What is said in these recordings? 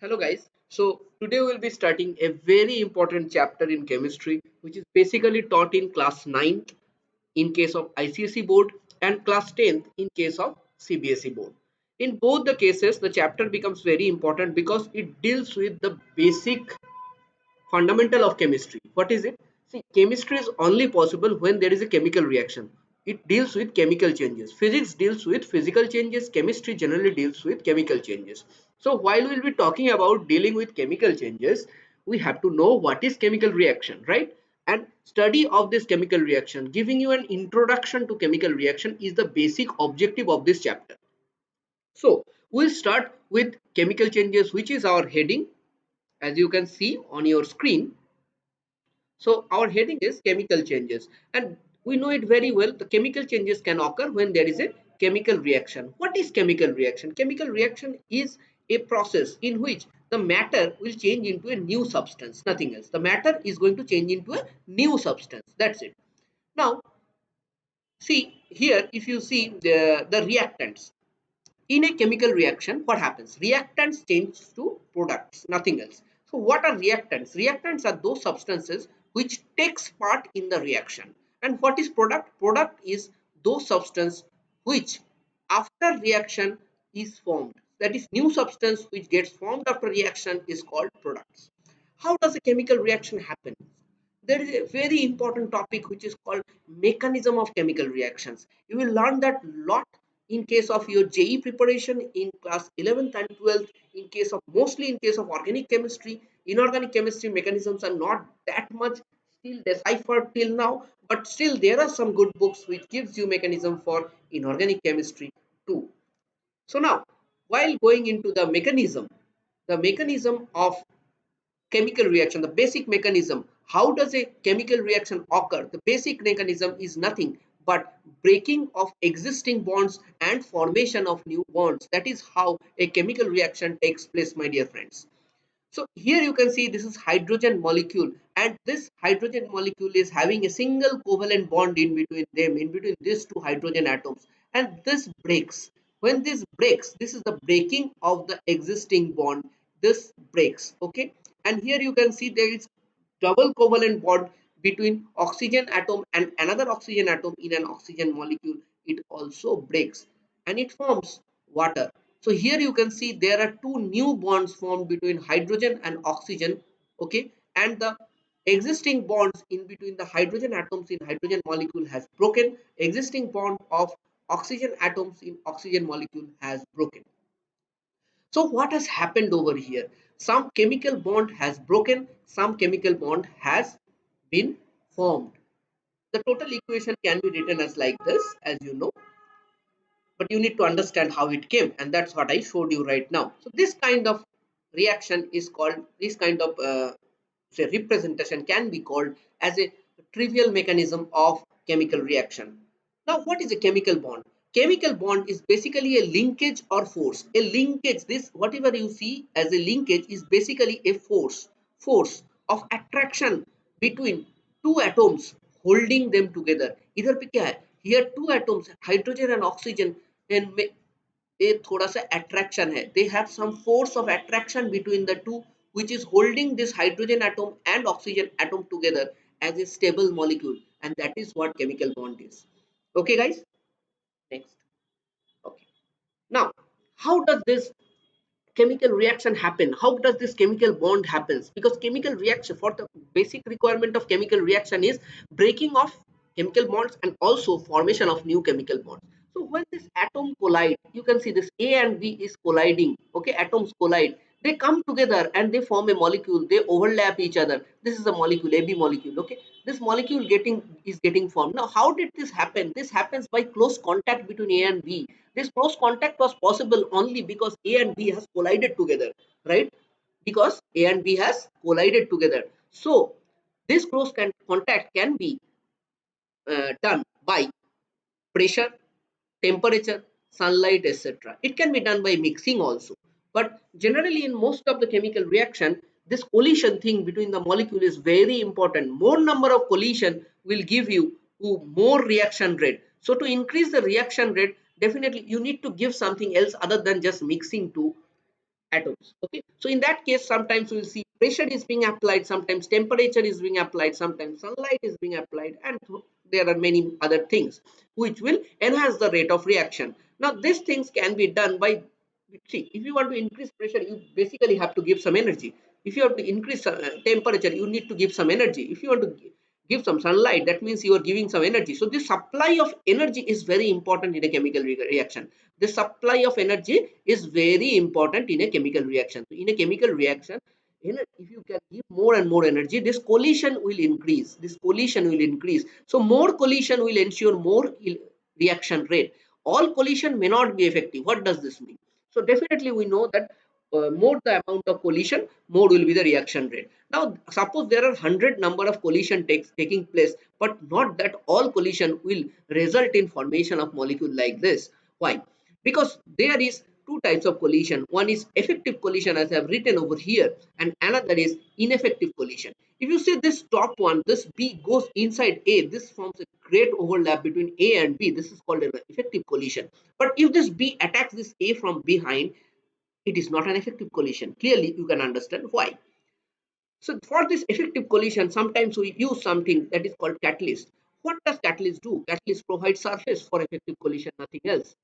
Hello guys. So today we'll be starting a very important chapter in chemistry which is basically taught in class 9th in case of ICSE board and class 10th in case of CBSE board. In both the cases the chapter becomes very important because it deals with the basic fundamental of chemistry. What is it? See, chemistry is only possible when there is a chemical reaction. It deals with chemical changes. Physics deals with physical changes. Chemistry generally deals with chemical changes. So while we'll be talking about dealing with chemical changes, we have to know what is chemical reaction, right? And study of this chemical reaction, giving you an introduction to chemical reaction is the basic objective of this chapter. So we'll start with chemical changes, which is our heading, as you can see on your screen. So our heading is chemical changes, and we know it very well. The chemical changes can occur when there is a chemical reaction. What is chemical reaction? Chemical reaction is a process in which the matter will change into a new substance, nothing else. The matter is going to change into a new substance. That's it. Now, see here, if you see the reactants, in a chemical reaction, what happens? Reactants change to products, nothing else. So what are reactants? Reactants are those substances which takes part in the reaction. And what is product? Product is those substance which after reaction is formed. That is, new substance which gets formed after reaction is called products. How does a chemical reaction happen? There is a very important topic which is called mechanism of chemical reactions. You will learn that lot in case of your JE preparation in class 11th and 12th. In case of mostly in case of organic chemistry, inorganic chemistry mechanisms are not that much still deciphered till now, but still there are some good books which gives you mechanism for inorganic chemistry too. So now, while going into the mechanism of chemical reaction, the basic mechanism, how does a chemical reaction occur? The basic mechanism is nothing but breaking of existing bonds and formation of new bonds. That is how a chemical reaction takes place, my dear friends. So here you can see this is hydrogen molecule, and this hydrogen molecule is having a single covalent bond in between them, in between these two hydrogen atoms, and this breaks. When this breaks, this is the breaking of the existing bond. This breaks, okay? And here you can see there is double covalent bond between oxygen atom and another oxygen atom in an oxygen molecule. It also breaks and it forms water. So here you can see there are two new bonds formed between hydrogen and oxygen, okay, and the existing bonds in between the hydrogen atoms in hydrogen molecule has broken. Existing bond of oxygen atoms in oxygen molecule has broken. So what has happened over here? Some chemical bond has broken, some chemical bond has been formed. The total equation can be written as like this, as you know, but you need to understand how it came, and that's what I showed you right now. So this kind of reaction is called, this kind of say representation can be called as a trivial mechanism of chemical reaction. Now what is a chemical bond? Chemical bond is basically a linkage or force. A linkage, this whatever you see as a linkage is basically a force of attraction between two atoms holding them together. इधर पे क्या है? Here two atoms hydrogen and oxygen, and ये थोड़ा सा attraction है. They have some force of attraction between the two which is holding this hydrogen atom and oxygen atom together as a stable molecule, and that is what chemical bond is. Okay guys, next. Okay, now how does this chemical reaction happen? How does this chemical bond happens? Because chemical reaction, for the basic requirement of chemical reaction is breaking of chemical bonds and also formation of new chemical bonds. So when this atom collide, you can see this A and B is colliding, okay, atoms collide, they come together and they form a molecule, they overlap each other. This is a molecule, AB molecule, okay. This molecule getting formed. Now how did this happen? This happens by close contact between A and B. This close contact was possible only because A and B has collided together, right? Because A and B has collided together. So this close contact can be done by pressure, temperature, sunlight, etc. It can be done by mixing also. But generally in most of the chemical reaction, this collision thing between the molecule is very important. More number of collision will give you more reaction rate. So to increase the reaction rate, definitely you need to give something else other than just mixing to atoms. Okay, so in that case, sometimes we'll see pressure is being applied, sometimes temperature is being applied, sometimes sunlight is being applied, and there are many other things which will enhance the rate of reaction. Now these things can be done by, see, if you want to increase pressure, you basically have to give some energy. If you have to increase temperature, you need to give some energy. If you want to give some sunlight, that means you are giving some energy. So the supply of energy is very important in a chemical reaction. The supply of energy is very important in a chemical reaction. So in a chemical reaction, if you can give more and more energy, this collision will increase, so more collision will ensure more reaction rate. All collision may not be effective. What does this mean? So definitely we know that more the amount of collision, more will be the reaction rate. Now suppose there are 100 number of collision taking place, but not that all collision will result in formation of molecule like this. Why? Because there is two types of collision. One is effective collision, as I have written over here, and another is ineffective collision. If you see this top one, this B goes inside A, this forms a great overlap between A and B. This is called an effective collision. But if this B attacks this A from behind, it is not an effective collision. Clearly you can understand why. So for this effective collision, sometimes we use something that is called catalyst. What does catalyst do? Catalyst provides surface for effective collision, nothing else.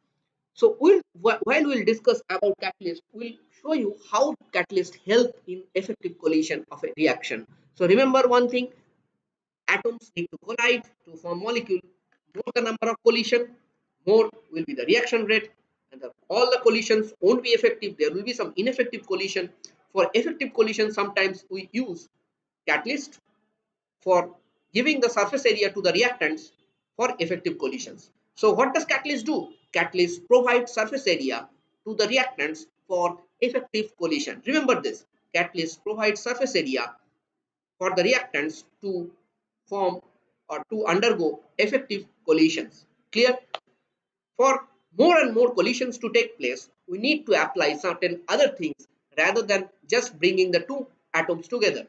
So while we'll discuss about catalyst, we'll show you how catalyst help in effective collision of a reaction. So remember one thing, atoms need to collide to form molecule. More the number of collision, more will be the reaction rate, and all the collisions won't be effective. There will be some ineffective collision. For effective collision, sometimes we use catalyst for giving the surface area to the reactants for effective collisions. So what does catalyst do? Catalyst provides surface area to the reactants for effective collision. Remember this, catalyst provides surface area for the reactants to form or to undergo effective collisions. Clear? For more and more collisions to take place, we need to apply certain other things rather than just bringing the two atoms together.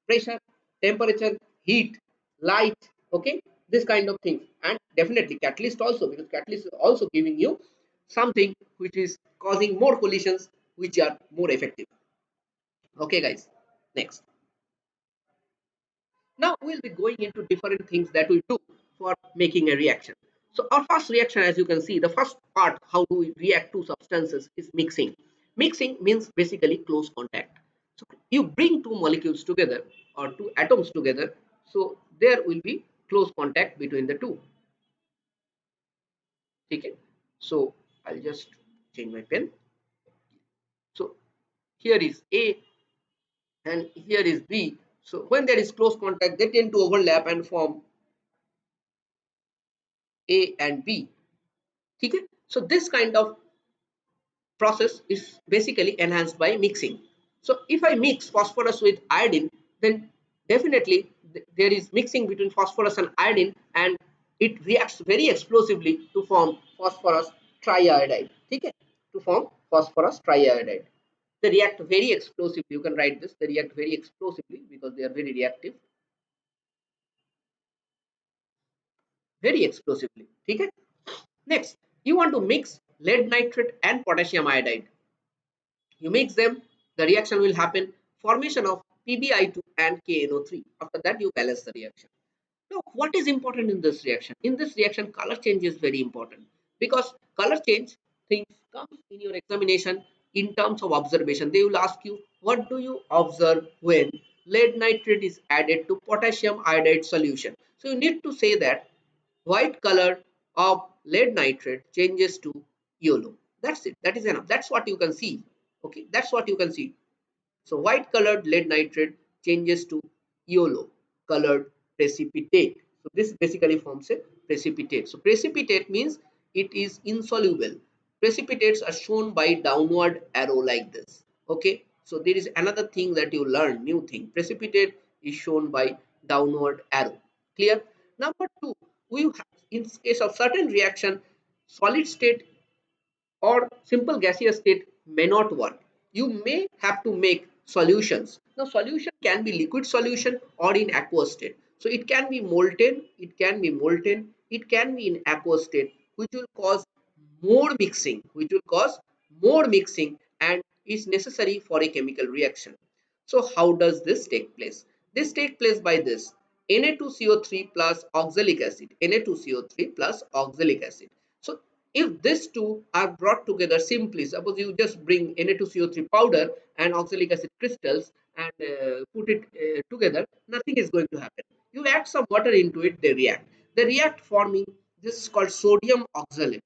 Pressure, temperature, heat, light, okay, this kind of things. And definitely catalyst also, because catalyst is also giving you something which is causing more collisions which are more effective. Okay guys, next. Now we'll be going into different things that we do for making a reaction. So our first reaction, as you can see, the first part, how do we react to substances, is mixing. Mixing means basically close contact. So you bring two molecules together or two atoms together, so there will be close contact between the two. Okay. So I'll just change my pen. So here is A and here is B. So when there is close contact, they tend to overlap and form A and B. Okay. So this kind of process is basically enhanced by mixing. So if I mix phosphorus with iodine, then definitely there is mixing between phosphorus and iodine, and it reacts very explosively to form phosphorus triiodide. Okay? To form phosphorus triiodide. They react very explosively. You can write this. They react very explosively because they are very reactive. Very explosively. Okay? Next, you want to mix lead nitrate and potassium iodide. You mix them, the reaction will happen, formation of PbI2 and KNO3. After that, you balance the reaction. Now, what is important in this reaction? In this reaction, color change is very important, because color change things comes in your examination in terms of observation. They will ask you, what do you observe when lead nitrate is added to potassium iodide solution? So you need to say that white color of lead nitrate changes to yellow. That's it. That is enough. That's what you can see. Okay, that's what you can see. So white colored lead nitrate changes to yellow colored precipitate. So this basically forms a precipitate. So precipitate means it is insoluble. Precipitates are shown by downward arrow like this. Okay. So there is another thing that you learn, new thing. Precipitate is shown by downward arrow. Clear? Number two, we have, in case of certain reaction, solid state or simple gaseous state may not work. You may have to make solutions. Now solution can be liquid solution or in aqueous state. So it can be molten, it can be in aqueous state, which will cause more mixing, and is necessary for a chemical reaction. So how does this take place? This takes place by this: Na2CO3 plus oxalic acid, Na2CO3 plus oxalic acid. So if these two are brought together simply, suppose you just bring Na2CO3 powder and oxalic acid crystals and put it together, nothing is going to happen. You add some water into it, they react. They react forming this is called sodium oxalate.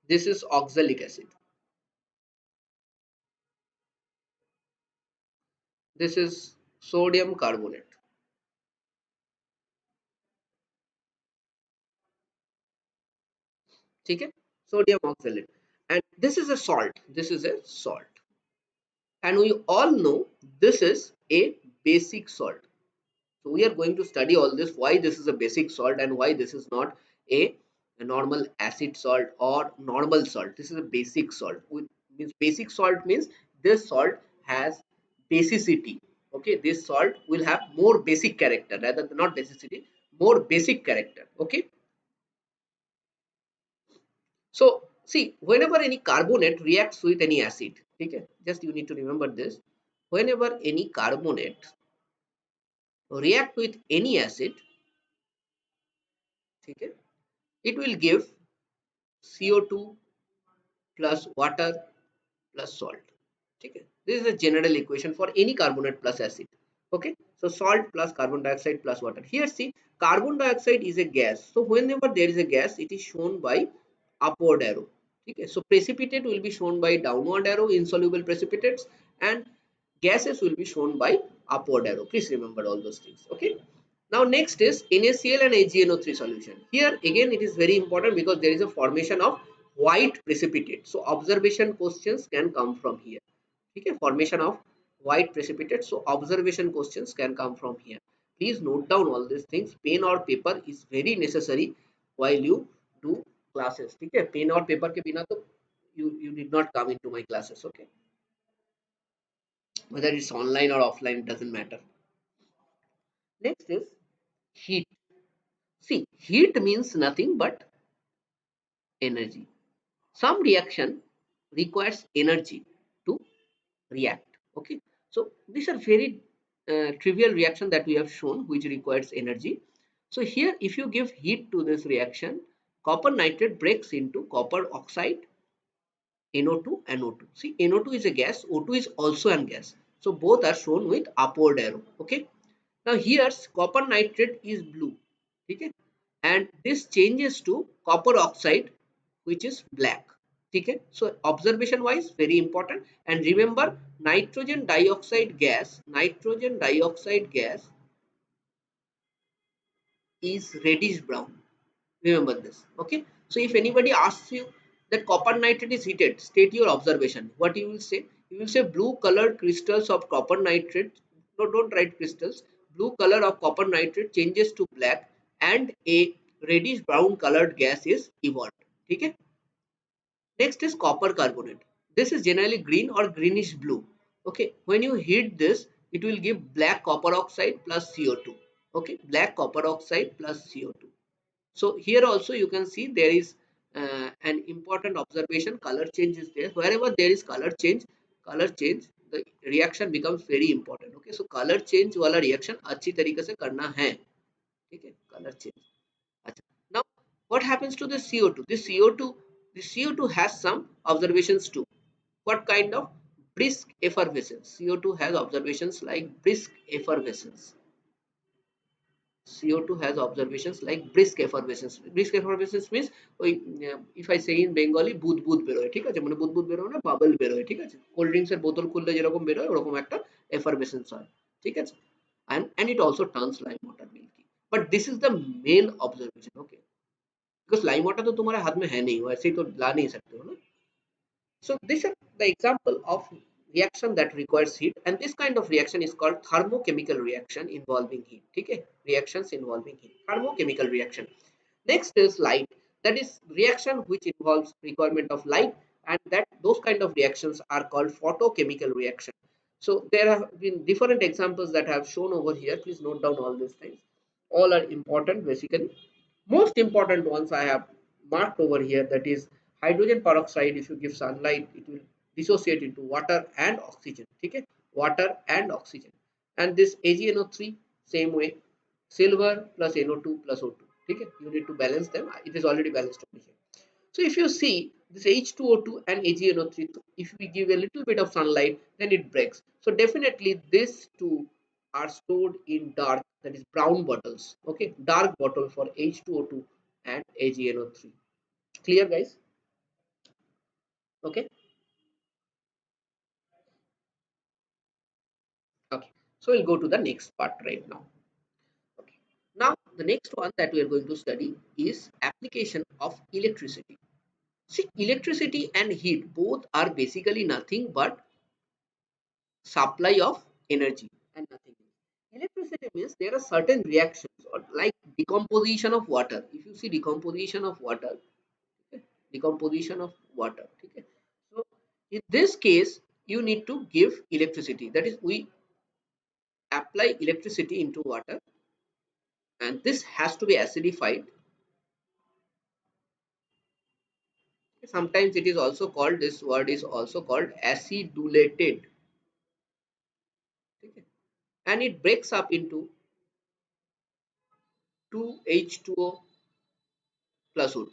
This is oxalic acid. This is sodium carbonate. ठीक है, sodium oxalate, and this is a salt. This is a salt, and we all know this is a basic salt. So we are going to study all this, why this is a basic salt and why this is not a normal acid salt or normal salt. This is a basic salt. Means basic salt means this salt has basicity. Okay, this salt will have more basic character rather than not basicity, more basic character. Okay, so see, whenever any carbonate reacts with any acid, okay, just you need to remember this. Whenever any carbonate react with any acid, okay, it will give CO2 plus water plus salt. Okay, this is a general equation for any carbonate plus acid. Okay, so salt plus carbon dioxide plus water. Here see, carbon dioxide is a gas. So whenever there is a gas, it is shown by upward arrow. Okay, so precipitate will be shown by downward arrow, insoluble precipitates, and gases will be shown by upward arrow. Please remember all those things. Okay. Now next is NaCl and AgNO3 solution. Here again it is very important because there is a formation of white precipitate. So observation questions can come from here. Okay, formation of white precipitate. So observation questions can come from here. Please note down all these things. Pen or paper is very necessary while you do classes. Okay, pen or paper के बिना तो you did not come into my classes. Okay, whether it's online or offline doesn't matter. Next is heat. See, heat means nothing but energy. Some reaction requires energy to react. Okay, so these are very trivial reaction that we have shown which requires energy. So here if you give heat to this reaction, copper nitrate breaks into copper oxide, NO2 and O2. See, NO2 is a gas, O2 is also a gas. So both are shown with upward arrow. Okay, now here copper nitrate is blue. Okay, and this changes to copper oxide which is black. Okay, so observation wise very important, and remember nitrogen dioxide gas is reddish brown. Remember this. Okay, so if anybody asks you that copper nitrate is heated, state your observation. What you will say? You will say blue colored crystals of copper nitrate, no, don't write crystals, blue color of copper nitrate changes to black and a reddish brown colored gas is evolved. Okay, next is copper carbonate. This is generally green or greenish blue. Okay, when you heat this, it will give black copper oxide plus CO2. Okay, black copper oxide plus CO2. So here also you can see there is an important observation. Color change is there. Wherever there is color change, the reaction becomes very important. Okay, so color change वाला reaction अच्छी तरीके से करना है. ठीक है, color change. अच्छा. Now what happens to the CO2? The CO2 has some observations too. What kind of? Brisk effervescence. CO2 has observations like brisk effervescence. CO2 has observations like brisk effervescence. Brisk effervescence means if I say in Bengali বুদ বুদ বেরোয়, ঠিক আছে, মানে বুদ বুদ বেরোয় না, bubble বেরোয়, ঠিক আছে, cold drinks এর বোতল খুললে যেরকম বেরোয় ওরকম একটা effervescence হয়, ঠিক আছে, and it also turns lime water milky. But this is the main observation. Okay, because lime water तो तुम्हारे हाथ में है नहीं, वैसे ही तो ला नहीं सकते हो ना. So this is the example of reaction that requires heat, and this kind of reaction is called thermochemical reaction involving heat. Okay, reactions involving heat, thermochemical reaction. Next is light. That is reaction which involves requirement of light, and that those kind of reactions are called photochemical reaction. So there have been different examples that I have shown over here. Please note down all these things. All are important basically. Most important ones I have marked over here, that is hydrogen peroxide. If you give sunlight, it will dissociate into water and oxygen. Okay, water and oxygen. And this AgNO3, same way, silver plus NO2 plus O2. Okay, you need to balance them. It is already balanced over here. So if you see this H2O2 and AgNO3, if we give a little bit of sunlight, then it breaks. So definitely these two are stored in dark, that is brown bottles. Okay, dark bottle for H2O2 and AgNO3. Clear, guys? Okay. Okay. So we'll go to the next part right now. Okay. Now the next one that we are going to study is application of electricity. See, electricity and heat both are basically nothing but supply of energy and nothing else. Electricity means there are certain reactions or like decomposition of water. If you see decomposition of water, okay, decomposition of water. Okay. So in this case, you need to give electricity. That is, we apply electricity into water, and this has to be acidified. Sometimes it is also called, this word is also called acidulated. Okay. And it breaks up into 2H2O plus O2.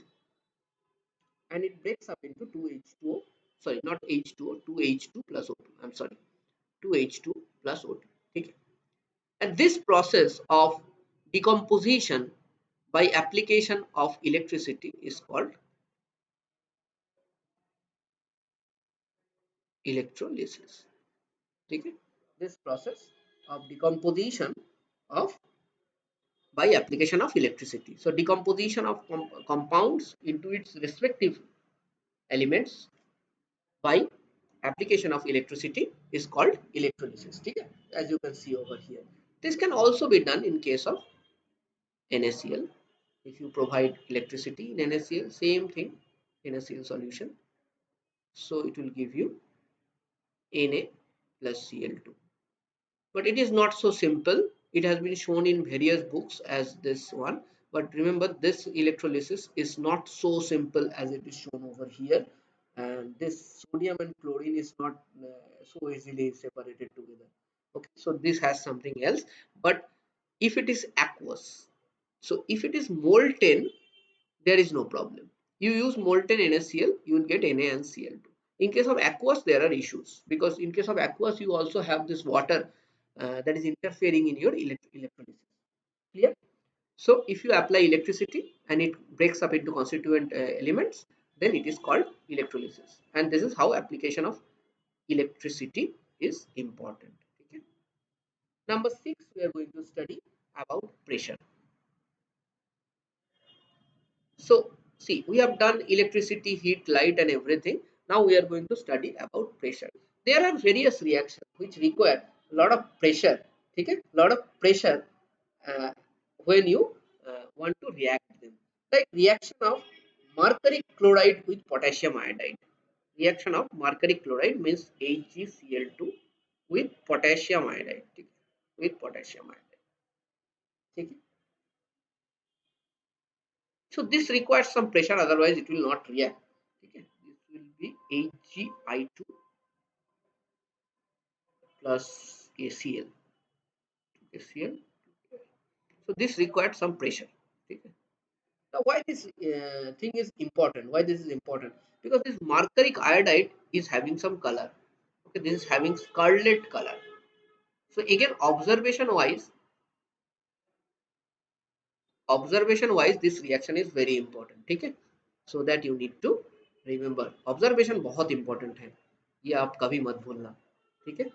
And it breaks up into 2H2O, sorry, not H2O, 2H2 plus O2. I'm sorry, 2H2 plus O2. Okay. And this process of decomposition by application of electricity is called electrolysis. Okay. This process of decomposition of by application of electricity. So decomposition of compounds into its respective elements by application of electricity is called electrolysis. Okay? As you can see over here, this can also be done in case of NaCl. If you provide electricity in NaCl, same thing, NaCl solution, so it will give you Na plus Cl2. But it is not so simple. It has been shown in various books as this one, but remember, this electrolysis is not so simple as it is shown over here. And this sodium and chlorine is not so easily separated together. Okay, so this has something else. But if it is aqueous, so if it is molten, there is no problem. You use molten NaCl, you will get Na and Cl2. In case of aqueous, there are issues, because in case of aqueous, you also have this water that is interfering in your electrolysis. Clear? So if you apply electricity and it breaks up into constituent elements, then it is called electrolysis. And this is how application of electricity is important. Okay. Number 6, we are going to study about pressure. So see, we have done electricity, heat, light and everything. Now we are going to study about pressure. There are various reactions which require a lot of pressure. Okay? Lot of pressure uh, when you want to react them. Like reaction of mercury chloride with potassium iodide. Reaction of mercury chloride means HgCl2 with potassium iodide. Okay? With potassium iodide. Okay? So this requires some pressure, otherwise it will not react. Okay. This will be HgI2 plus KCl. KCl. So this requires some pressure. Okay. Now why this thing is important? Why this is important? Because this mercuric iodide is having some color. Okay, this is having scarlet color. So again, observation wise, this reaction is very important. Okay, so that you need to remember, observation बहुत important है, ये आप कभी मत भूलना. ठीक है.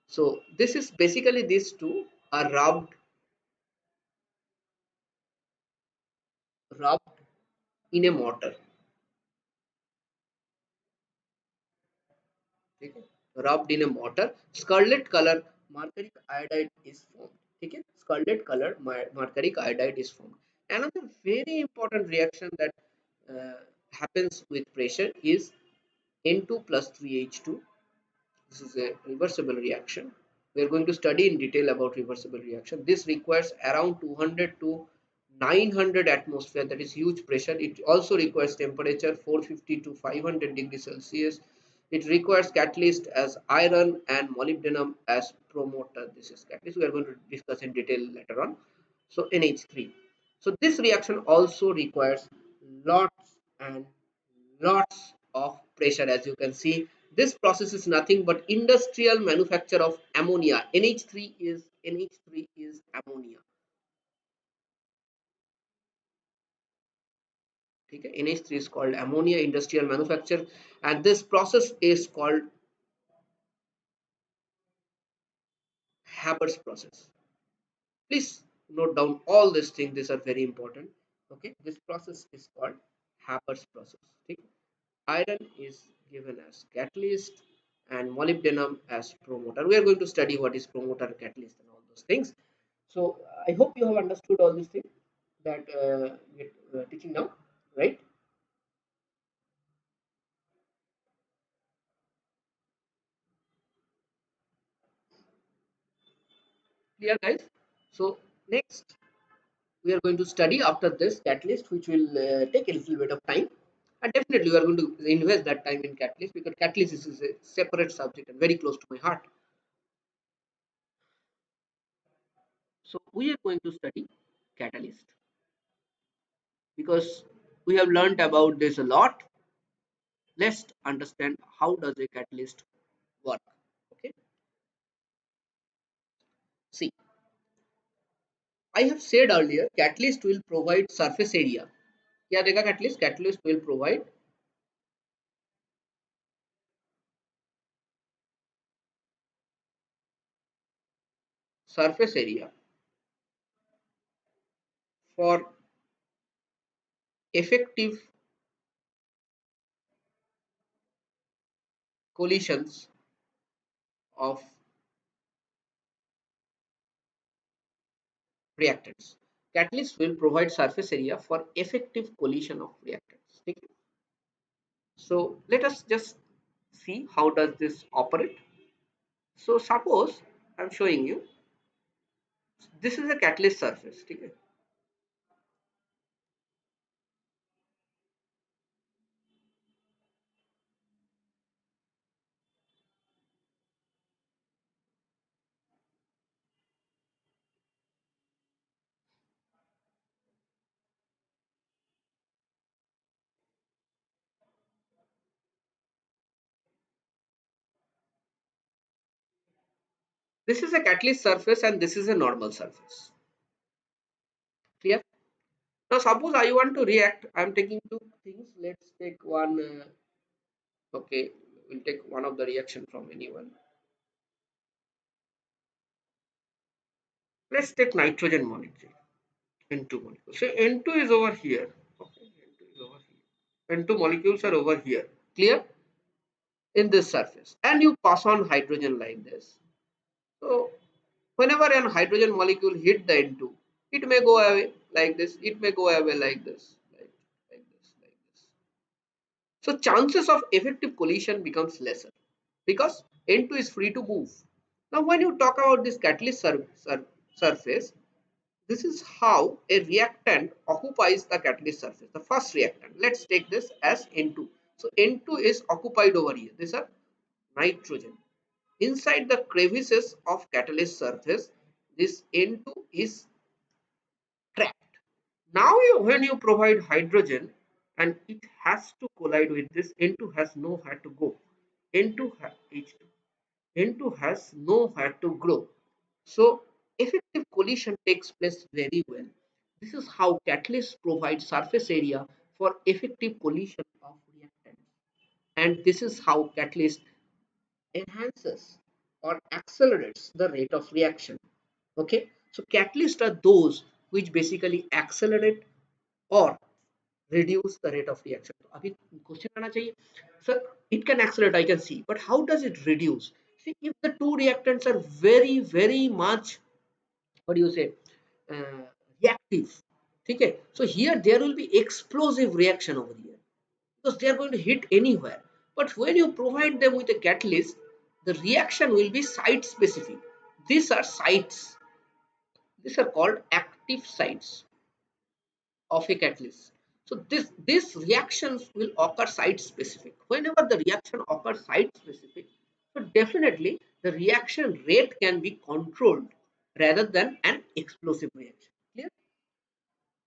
So this is basically, these two are rubbed in a mortar. ठीक है. Rubbed in a mortar, scarlet color mercuric iodide is formed. ठीक है. Scarlet color mercuric iodide is formed. Another very important reaction that uh, happens with pressure is N2 plus 3H2. This is a reversible reaction. We are going to study in detail about reversible reaction. This requires around 200 to 900 atmosphere, that is huge pressure. It also requires temperature 450 to 500 degrees Celsius. It requires catalyst as iron and molybdenum as promoter. This is catalyst we are going to discuss in detail later on. So NH3. So this reaction also requires lots and lots of pressure. As you can see, this process is nothing but industrial manufacture of ammonia. NH3 is ammonia. Okay? NH3 is called ammonia industrial manufacture, and this process is called Haber's process. Please note down all these things, these are very important. Okay, this process is called Haber's process. Okay? Iron is given as catalyst and molybdenum as promoter. We are going to study what is promoter, catalyst, and all those things. So I hope you have understood all these things that we're teaching now, right? Clear, guys? So next we are going to study after this catalyst, which will take a little bit of time, and definitely we are going to invest that time in catalyst, because catalyst is a separate subject and very close to my heart. So we are going to study catalyst, because we have learned about this a lot. Let's understand how does a catalyst work. Okay, see, I have said earlier catalyst will provide surface area. क्या देगा catalyst? Catalyst will provide surface area for effective collisions of reactants. Catalyst will provide surface area for effective collision of reactants. Okay? So let us just see how does this operate. So suppose I'm showing you this is a catalyst surface. Okay? This is a catalyst surface and this is a normal surface. Clear? Now suppose I want to react. I'm taking two things. Let's take one. Okay, we'll take one of the reaction from anyone. Let's take nitrogen molecule. N2 molecule. So N2 is over here. Okay, N2 is over here. N2 molecules are over here. Clear? In this surface. And you pass on hydrogen like this. So whenever an hydrogen molecule hit the N2, it may go away like this. It may go away like this. Like this. Like this. So chances of effective collision becomes lesser because N2 is free to move. Now when you talk about this catalyst surface, this is how a reactant occupies the catalyst surface. The first reactant, let's take this as N2. So N2 is occupied over here. These are nitrogen. Inside the crevices of catalyst surface, this N2 is trapped. Now when you provide hydrogen and it has to collide with this, N2 has nowhere to go. N2 H2. N2 has nowhere to grow. So effective collision takes place very well. This is how catalysts provide surface area for effective collision of reactants. And this is how catalyst enhances or accelerates the rate of reaction. Okay, so catalysts are those which basically accelerate or reduce the rate of reaction. अभी question आना चाहिए, sir, it can accelerate, I can see, but how does it reduce? See, if the two reactants are very much, what do you say, uh, reactive, okay, so here there will be explosive reaction over here because they are going to hit anywhere. But when you provide them with a catalyst, the reaction will be site specific. These are sites, these are called active sites. of a catalyst. So this reactions will occur site specific. Whenever the reaction occurs site specific, so definitely the reaction rate can be controlled rather than an explosive reaction. Clear?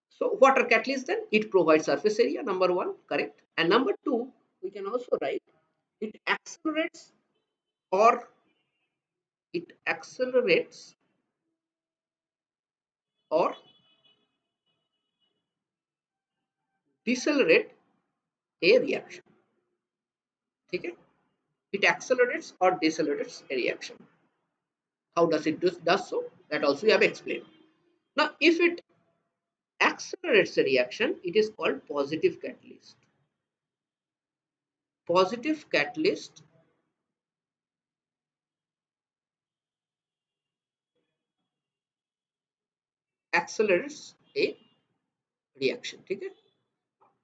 So what are catalysts then? It provides surface area, number one, correct. And number two, we can also write it accelerates or it accelerates or decelerate a reaction. Okay? It accelerates or decelerates a reaction. How does it does so? That also we have explained. Now, if it accelerates a reaction, it is called positive catalyst. Positive catalyst accelerates a reaction. Okay?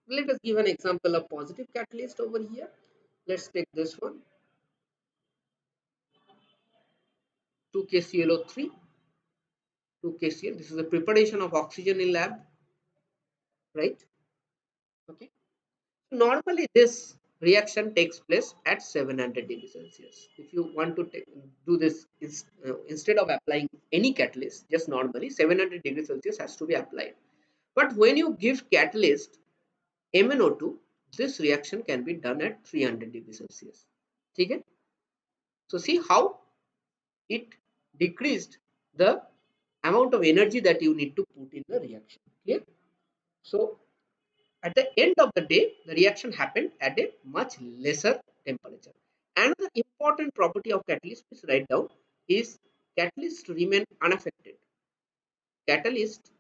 Let us give an example of positive catalyst over here. Let's take this one, 2KClO3, 2KCl. This is the preparation of oxygen in lab, right? Okay. Normally, this reaction takes place at 700 degrees Celsius. If you want to do this instead of applying any catalyst, just normally 700 degrees Celsius has to be applied. But when you give catalyst MnO2, this reaction can be done at 300 degrees Celsius. Okay? So see how it decreased the amount of energy that you need to put in the reaction. Clear? So at the end of the day, the reaction happened at a much lesser temperature. Another important property of catalyst, please write down, is catalyst remain unaffected. Catalyst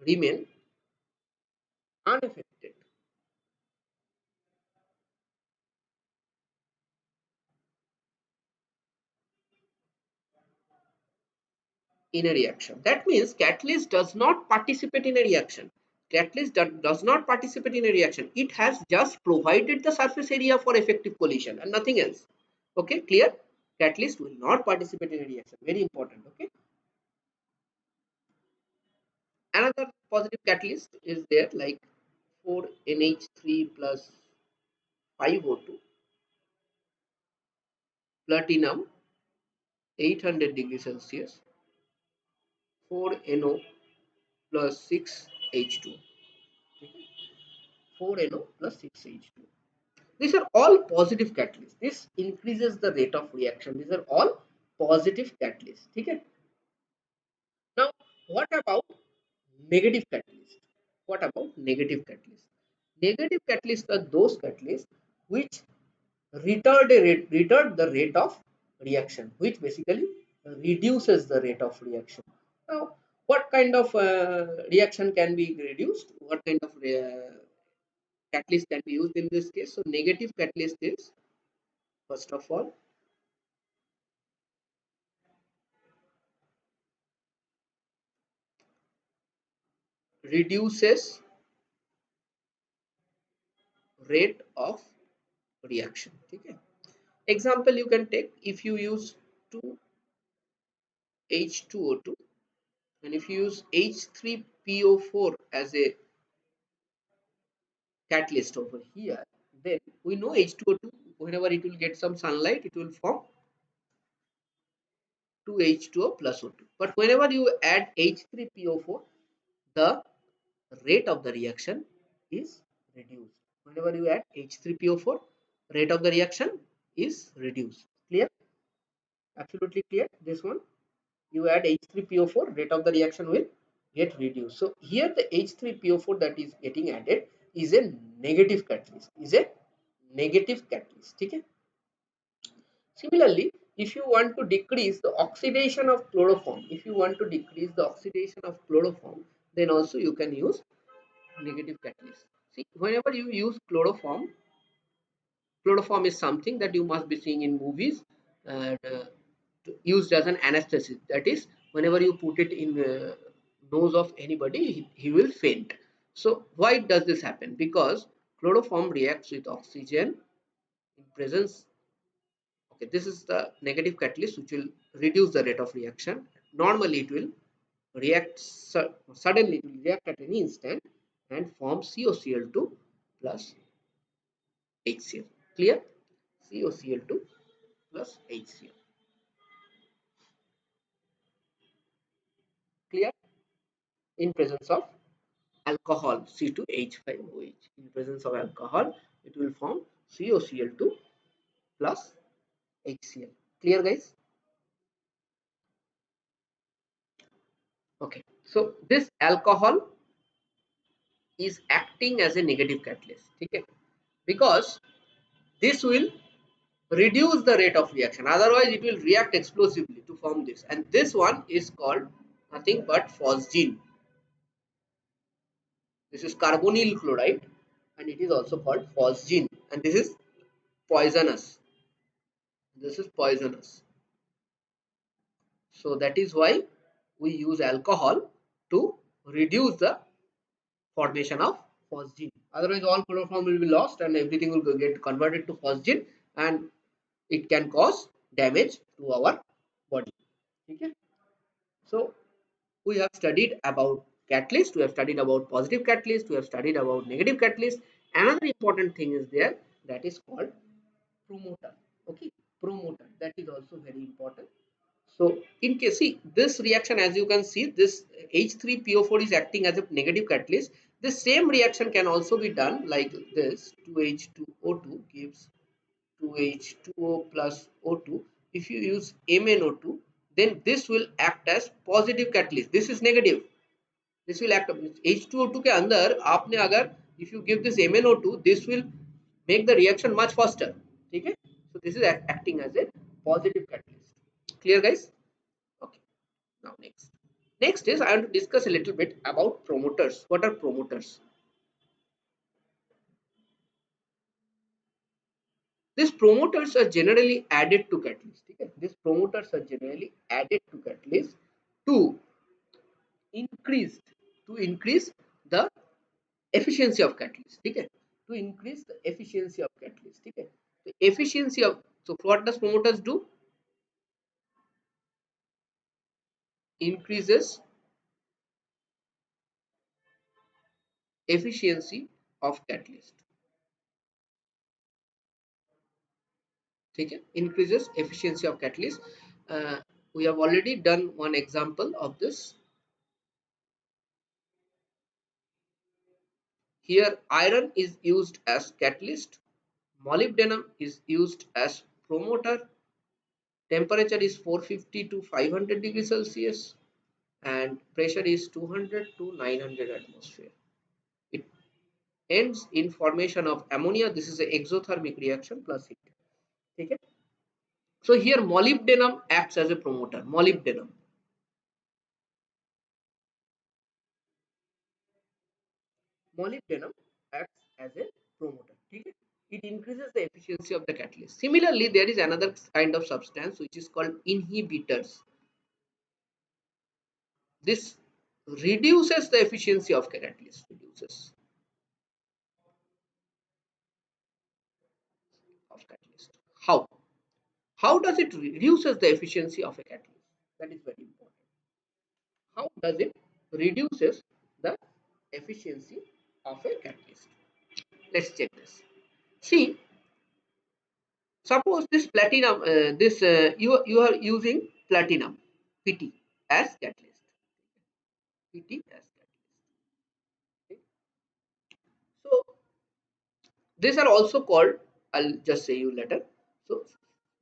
remain unaffected in a reaction. That means catalyst does not participate in a reaction. Catalyst does not participate in a reaction. It has just provided the surface area for effective collision and nothing else. Okay, clear? Catalyst will not participate in a reaction. Very important. Okay. Another positive catalyst is there like 4NH3 plus 5O2, platinum 800 degrees Celsius, 4NO plus 6H2. 4NO plus 6H2. These are all positive catalysts. This increases the rate of reaction. These are all positive catalysts. Okay? Now, what about negative catalysts? What about negative catalysts? Negative catalysts are those catalysts which retard the rate of reaction, which basically reduces the rate of reaction. Now, what kind of reaction can be reduced? What kind of catalyst can be used in this case? So negative catalyst is, first of all, reduces rate of reaction. Okay. Example you can take, if you use 2H2O2 and if you use H3PO4 as a catalyst over here, then we know H2O2, whenever it will get some sunlight, it will form 2H2O plus O2. But whenever you add H3PO4, the rate of the reaction is reduced. Whenever you add H3PO4, rate of the reaction is reduced. Clear? Absolutely clear. This one, you add H3PO4, rate of the reaction will get reduced. So here the H3PO4 that is getting added is a negative catalyst. Is a negative catalyst. Okay? Similarly, if you want to decrease the oxidation of chloroform, if you want to decrease the oxidation of chloroform, then also you can use negative catalyst. See, whenever you use chloroform, chloroform is something that you must be seeing in movies and used as an anesthetic. That is, whenever you put it in nose of anybody, he will faint. So why does this happen? Because chloroform reacts with oxygen in presence. Okay, this is the negative catalyst which will reduce the rate of reaction. Normally it will react suddenly, it will react at any instant and form COCl2 plus HCl. Clear? COCl2 plus HCl. Clear? In presence of alcohol C2H5OH. In presence of alcohol, it will form COCl2 plus HCl. Clear, guys? Okay. So this alcohol is acting as a negative catalyst. Okay? Because this will reduce the rate of reaction. Otherwise, it will react explosively to form this. And this one is called nothing but phosgene. This is carbonyl chloride, and it is also called phosgene. And this is poisonous. This is poisonous. So that is why we use alcohol to reduce the formation of phosgene. Otherwise, all chloroform will be lost and everything will get converted to phosgene, and it can cause damage to our body. Okay. So we have studied about catalyst, we have studied about positive catalyst, we have studied about negative catalyst. Another important thing is there, that is called promoter. Okay, promoter, that is also very important. So in case, see this reaction, as you can see, this H3PO4 is acting as a negative catalyst. The same reaction can also be done like this. 2H2O2 gives 2H2O plus O2. If you use MnO2, then this will act as positive catalyst. This is negative. This will act H2O2 के अंदर आपने अगर if you give this MnO2, this will make the reaction much faster. ठीक है? So this is acting as a positive catalyst. Clear, guys? Okay. Now next. Next is I want to discuss a little bit about promoters. What are promoters? These promoters are generally added to catalyst. Okay? These promoters are generally added to catalyst to increase increase the efficiency of catalyst. Okay? To increase the efficiency of catalyst. Okay? The efficiency of, so what does promoters do? Increases efficiency of catalyst. Okay? Increases efficiency of catalyst. uh, we have already done one example of this. Here iron is used as catalyst, molybdenum is used as promoter, temperature is 450 to 500 degrees Celsius, and pressure is 200 to 900 atmosphere. It ends in formation of ammonia. This is an exothermic reaction plus heat. Okay? So here molybdenum acts as a promoter. Molybdenum acts as a promoter. Okay? It increases the efficiency of the catalyst. Similarly, there is another kind of substance which is called inhibitors. This reduces the efficiency of catalyst. Reduces of catalyst. How? How does it reduces the efficiency of a catalyst? That is very important. How does it reduces the efficiency of a catalyst? Let's check this. See, suppose this platinum, you are using platinum PT as catalyst. PT as catalyst. Okay? So these are also called. I'll just say you later. So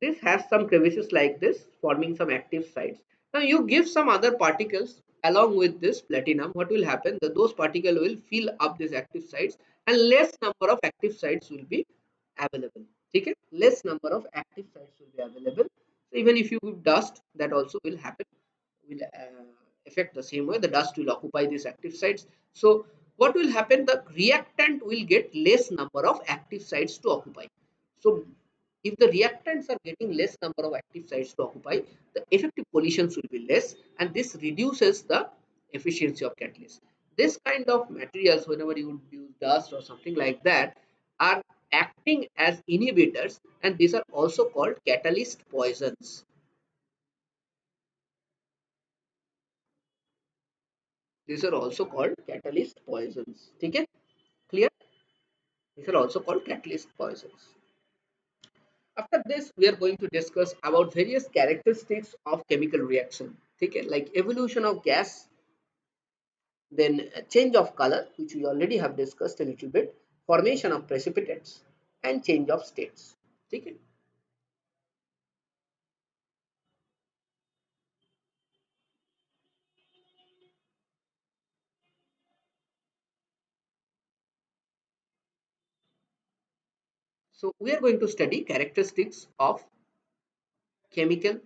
this has some crevices like this, forming some active sites. Now you give some other particles along with this platinum. What will happen? That those particles will fill up these active sites, and less number of active sites will be available. Okay? Less number of active sites will be available. So even if you give dust, that also will happen. Will affect the same way. The dust will occupy these active sites. So what will happen? The reactant will get less number of active sites to occupy. So if the reactants are getting less number of active sites to occupy, the effective collisions will be less, and this reduces the efficiency of catalyst. This kind of materials, whenever you use dust or something like that, are acting as inhibitors, and these are also called catalyst poisons. These are also called catalyst poisons. Okay, clear? These are also called catalyst poisons. After this, we are going to discuss about various characteristics of chemical reaction. Okay, like evolution of gas, then change of color, which we already have discussed a little bit, formation of precipitates, and change of states. Okay. So we are going to study characteristics of chemical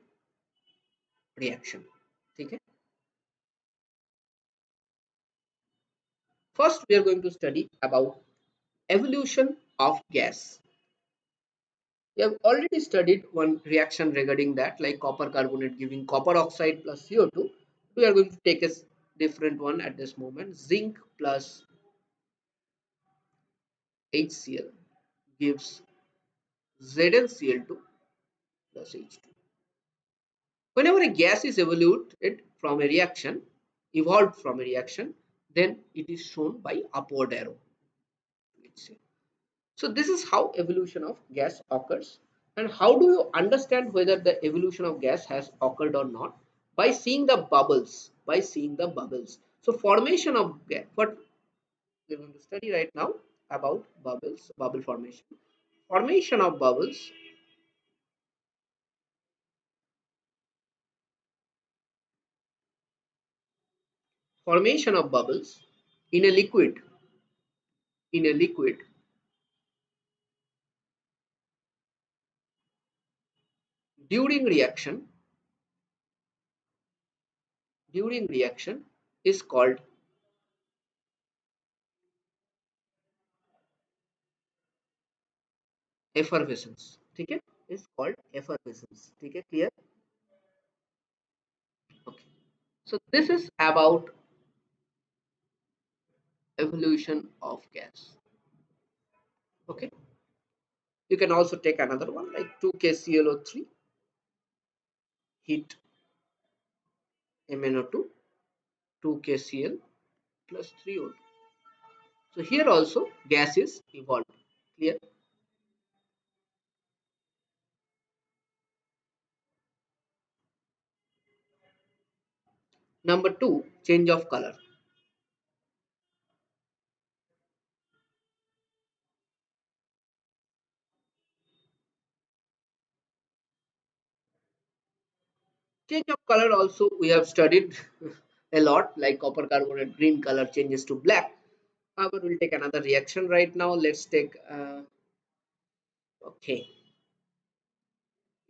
reaction. Okay. First, we are going to study about evolution of gas. We have already studied one reaction regarding that, like copper carbonate giving copper oxide plus CO2. We are going to take a different one at this moment. Zinc plus HCl gives ZnCl2 plus H2. Whenever a gas is evolved from a reaction, then it is shown by upward arrow. So this is how evolution of gas occurs. And how do you understand whether the evolution of gas has occurred or not? By seeing the bubbles. By seeing the bubbles. So formation of gas. What we're going to study right now about bubbles, bubble formation. Formation of bubbles. Formation of bubbles in a liquid. In a liquid during reaction. During reaction is called effervescence. ठीक है? Is called effervescence. ठीक है? Clear? Okay. So this is about evolution of gas. Okay. You can also take another one like 2KClO3 heat MnO2 2KCl plus 3O2. So here also gas is evolved. Clear? Number two, change of color. Change of color also we have studied a lot, like copper carbonate green color changes to black. However, we'll take another reaction right now. Let's take okay.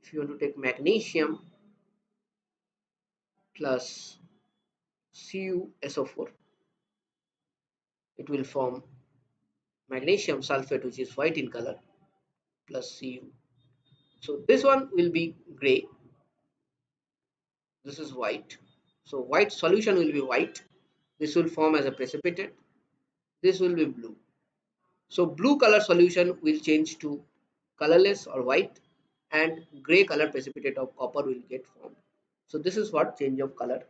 If you want to take magnesium plus CuSO4, it will form magnesium sulfate, which is white in color, plus Cu. So this one will be gray. This is white. So white solution will be white. This will form as a precipitate. This will be blue. So blue color solution will change to colorless or white, and gray color precipitate of copper will get formed. So this is what change of color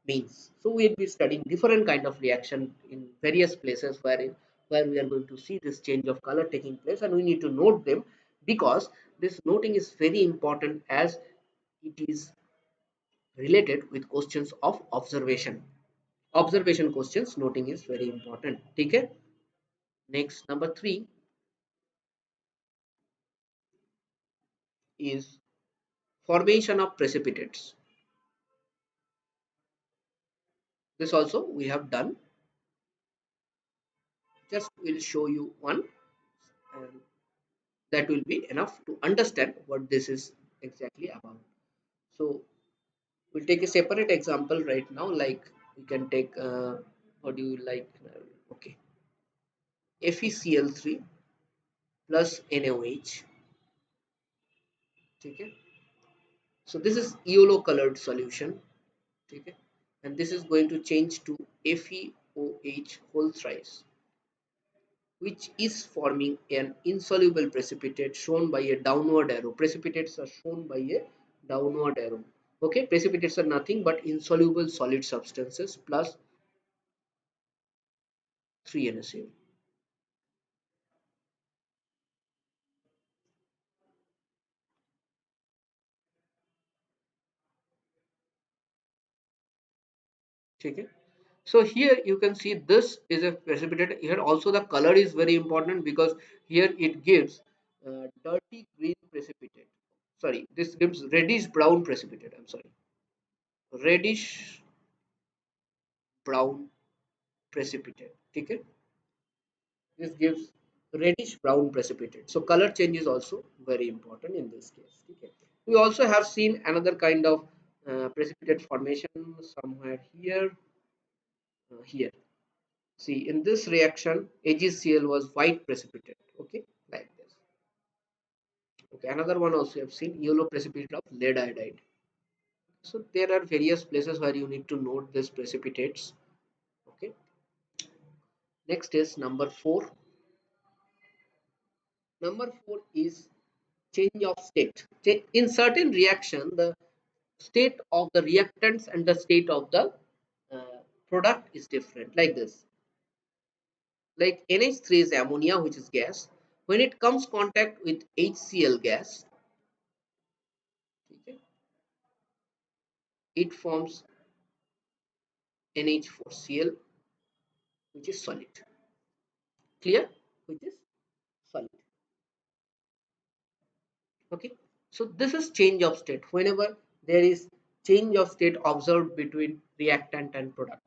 means. So we'll be studying different kind of reaction in various places where we are going to see this change of color taking place, and we need to note them because this noting is very important as it is related with questions of observation. Observation questions noting is very important. Okay. Next, number three is formation of precipitates. This also we have done. Just will show you one, and that will be enough to understand what this is exactly about. So we'll take a separate example right now. Like we can take what do you like? Okay, FeCl3 plus NaOH. Okay. So this is yellow colored solution. Okay. And this is going to change to FeOH whole thrice, which is forming an insoluble precipitate shown by a downward arrow. Precipitates are shown by a downward arrow. Okay, precipitates are nothing but insoluble solid substances plus free NaCl. Okay. So here you can see this is a precipitate. Here also the color is very important because here it gives dirty green precipitate. Sorry, this gives reddish brown precipitate. I'm sorry, reddish brown precipitate. Okay. This gives reddish brown precipitate. So color change is also very important in this case. Okay. We also have seen another kind of precipitate formation somewhere here, here. See, in this reaction, AgCl was white precipitate. Okay, like this. Okay, another one also you have seen yellow precipitate of lead iodide. So there are various places where you need to note this precipitates. Okay. Next is number four. Number four is change of state. In certain reaction, the state of the reactants and the state of the uh, product is different. Like this. Like NH3 is ammonia, which is gas. When it comes contact with HCl gas, okay, it forms NH4Cl, which is solid. Clear? Which is solid. Okay. So this is change of state. Whenever there is change of state observed between reactant and product.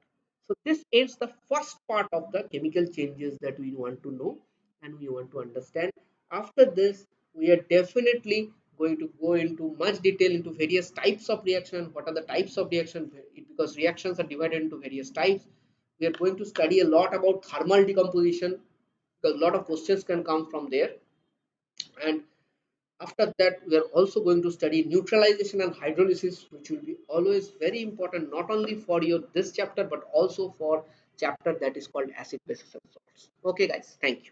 So this ends the first part of the chemical changes that we want to know and we want to understand. After this, we are definitely going to go into much detail into various types of reaction. What are the types of reaction? Because reactions are divided into various types. We are going to study a lot about thermal decomposition because a lot of questions can come from there. And after that, we are also going to study neutralization and hydrolysis, which will be always very important not only for your this chapter but also for chapter that is called acid bases and salts. Okay, guys, thank you.